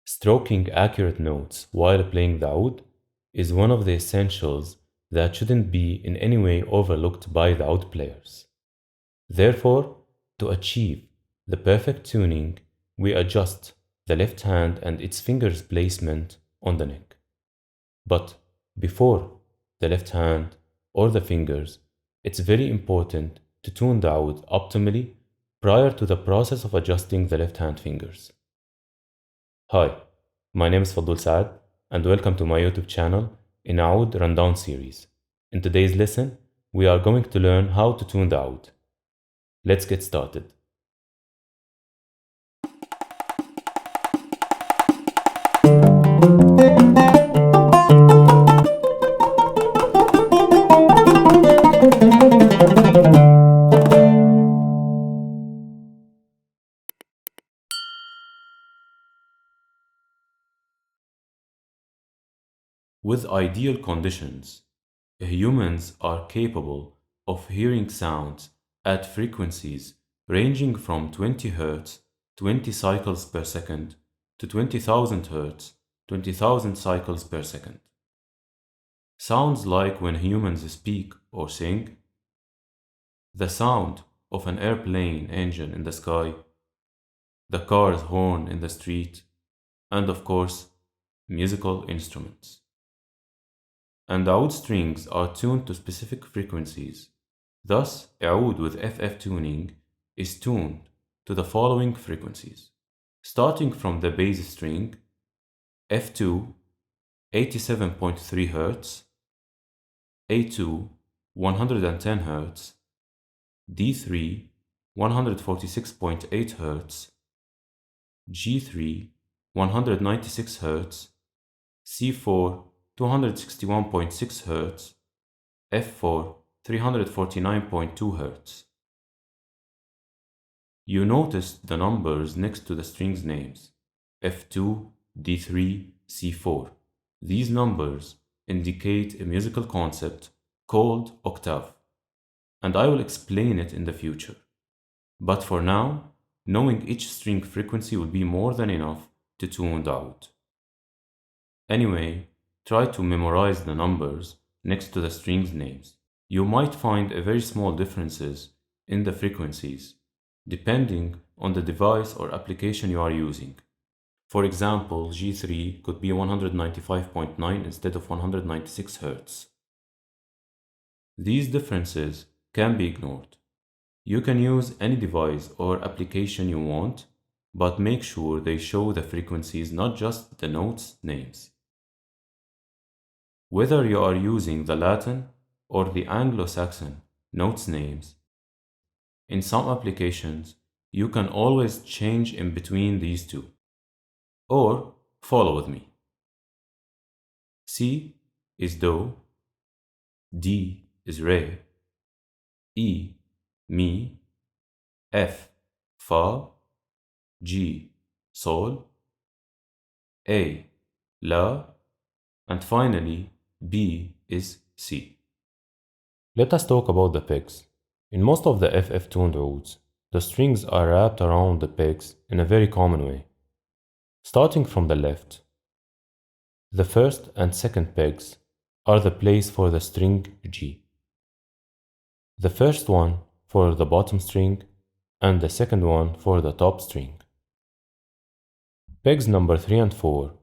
Stroking accurate notes while playing the oud is one of the essentials that shouldn't be in any way overlooked by the oud players. Therefore, to achieve the perfect tuning, we adjust the left hand and its fingers placement on the neck. But before the left hand or the fingers, it's very important to tune the oud optimally prior to the process of adjusting the left hand fingers. Hi, my name is Faddoul Saad and welcome to my YouTube channel in Oud Rundown series. In today's lesson, we are going to learn how to tune the oud. Let's get started. With ideal conditions, humans are capable of hearing sounds at frequencies ranging from 20 Hz, 20 cycles per second, to 20,000 Hz, 20,000 cycles per second. Sounds like when humans speak or sing, the sound of an airplane engine in the sky, the car's horn in the street, and of course, musical instruments. And the oud strings are tuned to specific frequencies. Thus, oud with FF tuning is tuned to the following frequencies. Starting from the bass string, F2, 87.3 Hz, A2, 110 Hz, D3, 146.8 Hz, G3, 196 Hz, C4, 261.6 Hz, F4, 349.2 Hz. You notice the numbers next to the strings names, F2, D3, C4. These numbers indicate a musical concept called octave, and I will explain it in the future. But for now, knowing each string frequency will be more than enough to tune the oud. Anyway, try to memorize the numbers next to the strings names. You might find a very small differences in the frequencies, depending on the device or application you are using. For example, G3 could be 195.9 instead of 196 Hz. These differences can be ignored. You can use any device or application you want, but make sure they show the frequencies, not just the notes names. Whether you are using the Latin or the Anglo-Saxon notes names, in some applications, you can always change in between these two. Or follow with me. C is Do, D is Re, E, Mi, F, Fa, G, Sol, A, La, and finally B is C. Let us talk about the pegs. In most of the FF tuned ouds, the strings are wrapped around the pegs in a very common way. Starting from the left, the first and second pegs are the place for the string G. The first one for the bottom string and the second one for the top string. Pegs number 3 and 4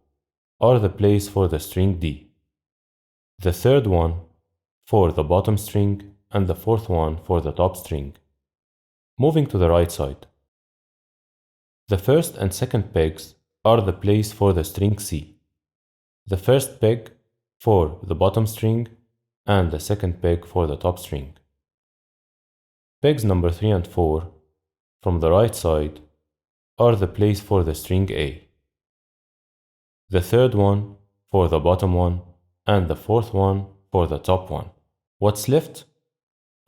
are the place for the string D. The third one for the bottom string and the fourth one for the top string. Moving to the right side. The first and second pegs are the place for the string C. The first peg for the bottom string and the second peg for the top string. Pegs number 3 and 4 from the right side are the place for the string A. The third one for the bottom one and the fourth one for the top one. What's left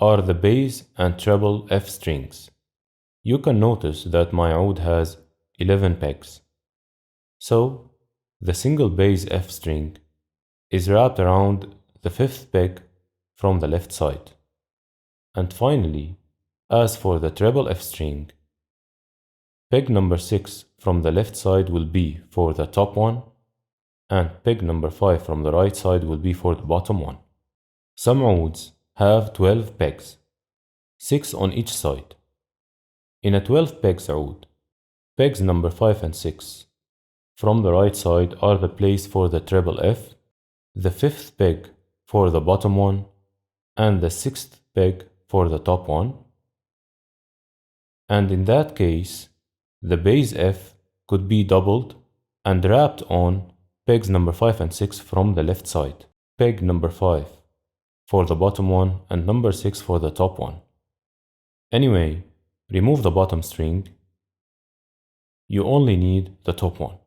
are the bass and treble F strings. You can notice that my oud has 11 pegs. So, the single bass F string is wrapped around the fifth peg from the left side. And finally, as for the treble F string, Peg number 6 from the left side will be for the top one, and peg number 5 from the right side will be for the bottom one. Some ouds have 12 pegs, 6 on each side. In a 12 pegs oud, pegs number 5 and 6 from the right side are the place for the treble F, the 5th peg for the bottom one, and the 6th peg for the top one. And in that case, the base F could be doubled and wrapped on pegs number 5 and 6 from the left side. Peg number 5 for the bottom one and number 6 for the top one. Anyway, remove the bottom string. You only need the top one.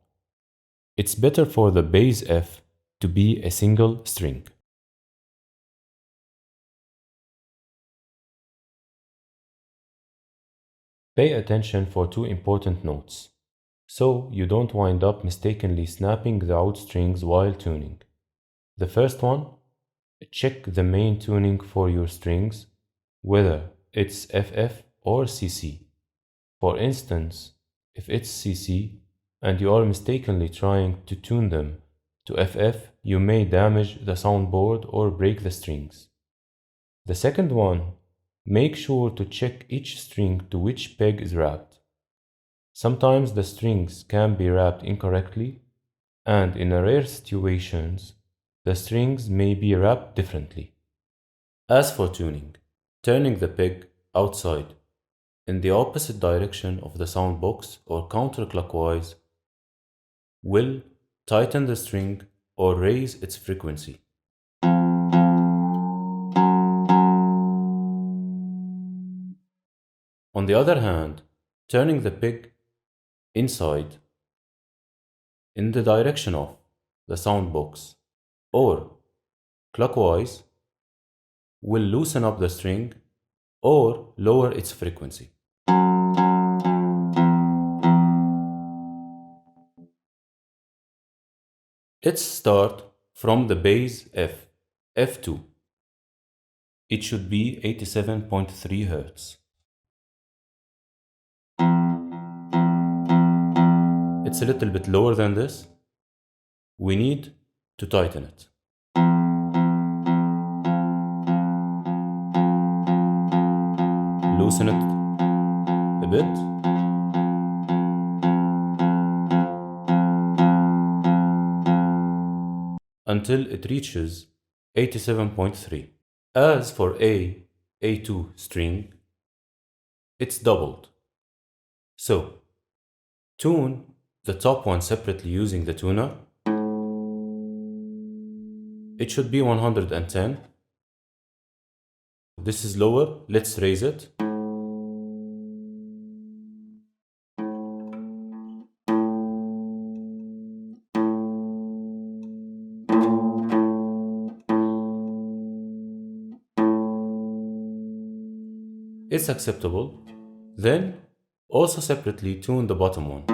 It's better for the base F to be a single string. Pay attention for two important notes, so you don't wind up mistakenly snapping the oud strings while tuning. The first one, check the main tuning for your strings, whether it's FF or CC. For instance, if it's CC and you are mistakenly trying to tune them to FF, you may damage the soundboard or break the strings. The second one, make sure to check each string to which peg is wrapped. Sometimes the strings can be wrapped incorrectly, and in rare situations, the strings may be wrapped differently. As for tuning, turning the peg outside in the opposite direction of the sound box or counterclockwise will tighten the string or raise its frequency. On the other hand, turning the peg inside in the direction of the sound box or clockwise will loosen up the string or lower its frequency. Let's start from the base F, F2. It should be 87.3 Hz. It's a little bit lower than this. We need to tighten it. Loosen it a bit. Until it reaches 87.3. As for A2 string, it's doubled. So, tune the top one separately using the tuner. It should be 110. This is lower, let's raise it. It's acceptable. Then, also separately tune the bottom one.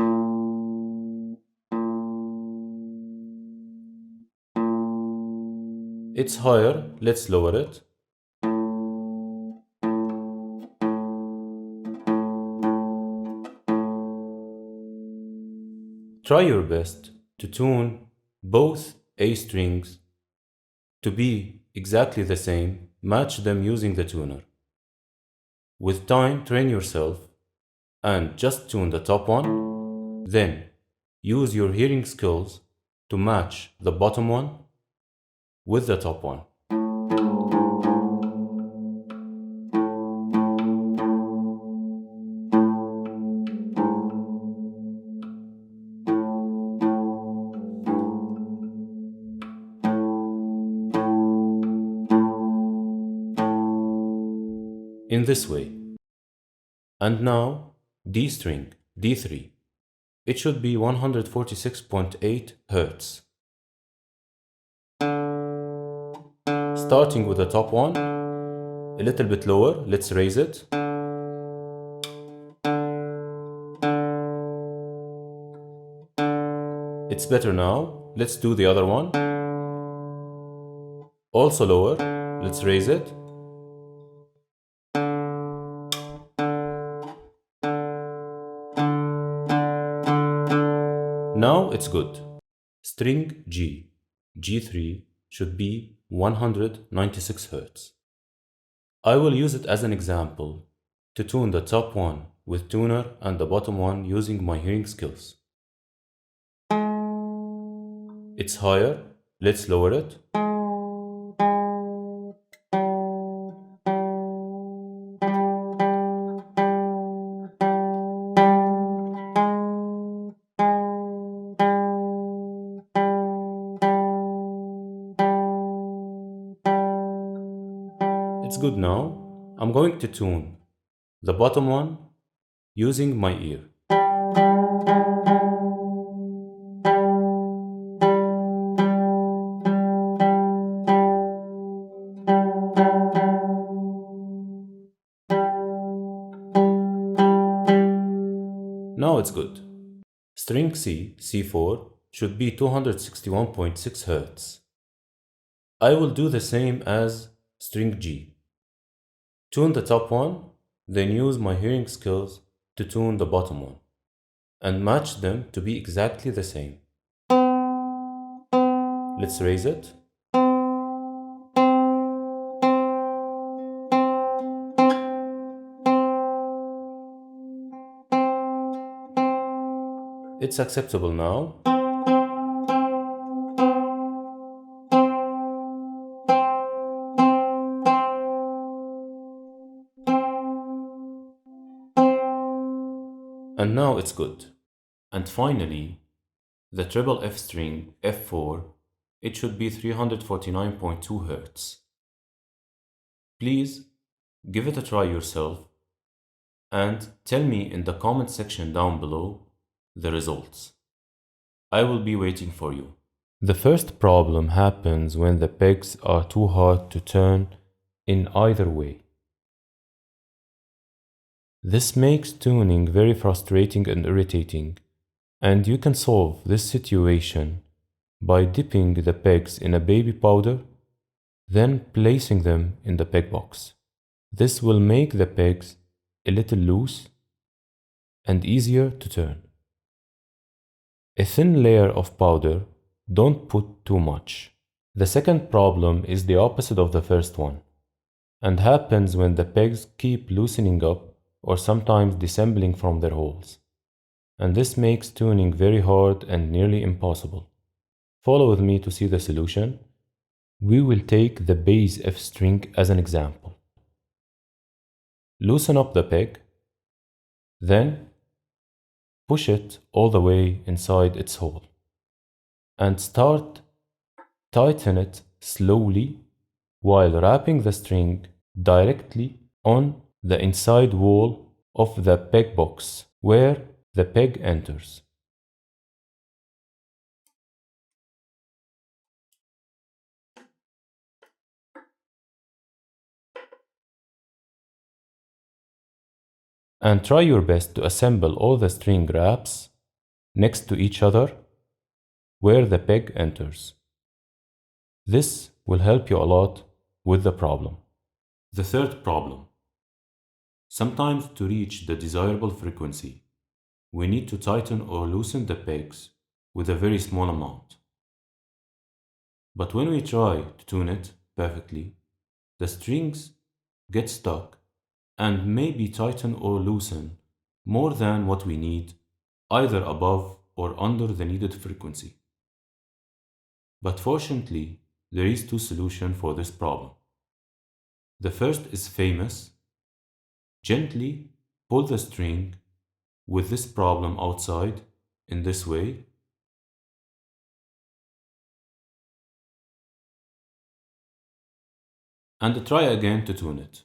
It's higher, let's lower it. Try your best to tune both A strings to be exactly the same, match them using the tuner. With time, train yourself and just tune the top one, then use your hearing skills to match the bottom one with the top one. In this way. And now, D string, D3. It should be 146.8 Hz. Starting with the top one, a little bit lower, let's raise it. It's better now, let's do the other one. Also lower, let's raise it. Now it's good. String G, G3 should be 196 Hz. I will use it as an example to tune the top one with tuner and the bottom one using my hearing skills. It's higher, let's lower it. It's good now. I'm going to tune the bottom one using my ear. Now it's good. String C, C4, should be 261.6 Hz. I will do the same as string G. Tune the top one, then use my hearing skills to tune the bottom one, and match them to be exactly the same. Let's raise it. It's acceptable now. And now it's good. And finally, the triple F string F4, it should be 349.2 Hz. Please give it a try yourself and tell me in the comment section down below the results. I will be waiting for you. The first problem happens when the pegs are too hard to turn in either way. This makes tuning very frustrating and irritating, and you can solve this situation by dipping the pegs in a baby powder, then placing them in the peg box. This will make the pegs a little loose and easier to turn. A thin layer of powder, don't put too much. The second problem is the opposite of the first one, and happens when the pegs keep loosening up or sometimes dissembling from their holes. And this makes tuning very hard and nearly impossible. Follow with me to see the solution. We will take the bass F string as an example. Loosen up the peg, then push it all the way inside its hole, and start tighten it slowly while wrapping the string directly on the inside wall of the peg box where the peg enters. And try your best to assemble all the string wraps next to each other where the peg enters. This will help you a lot with the problem. The third problem. Sometimes to reach the desirable frequency, we need to tighten or loosen the pegs with a very small amount. But when we try to tune it perfectly, the strings get stuck and maybe tighten or loosen more than what we need, either above or under the needed frequency. But fortunately, there is two solutions for this problem. The first is famous. Gently pull the string with this problem outside in this way, and try again to tune it.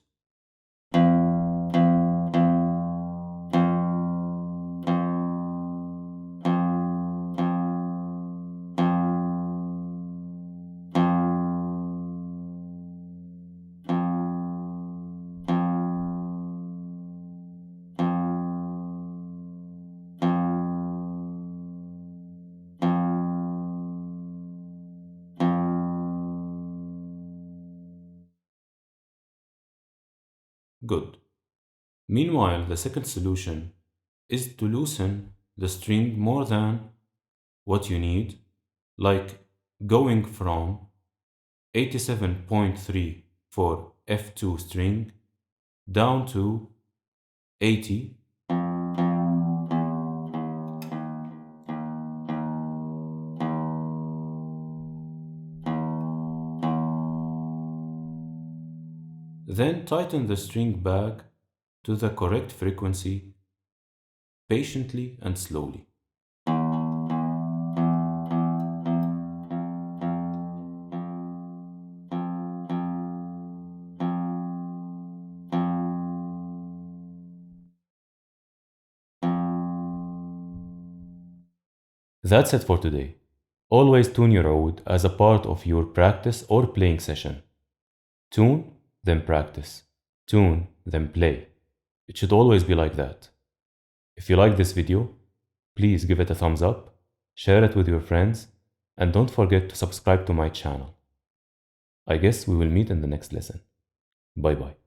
Good. Meanwhile, the second solution is to loosen the string more than what you need, like going from 87.3 for F2 string down to 80, then tighten the string back to the correct frequency patiently and slowly. That's it for today. Always tune your oud as a part of your practice or playing session. Tune, then practice. Tune, then play. It should always be like that. If you like this video, please give it a thumbs up, share it with your friends, and don't forget to subscribe to my channel. I guess we will meet in the next lesson. Bye bye.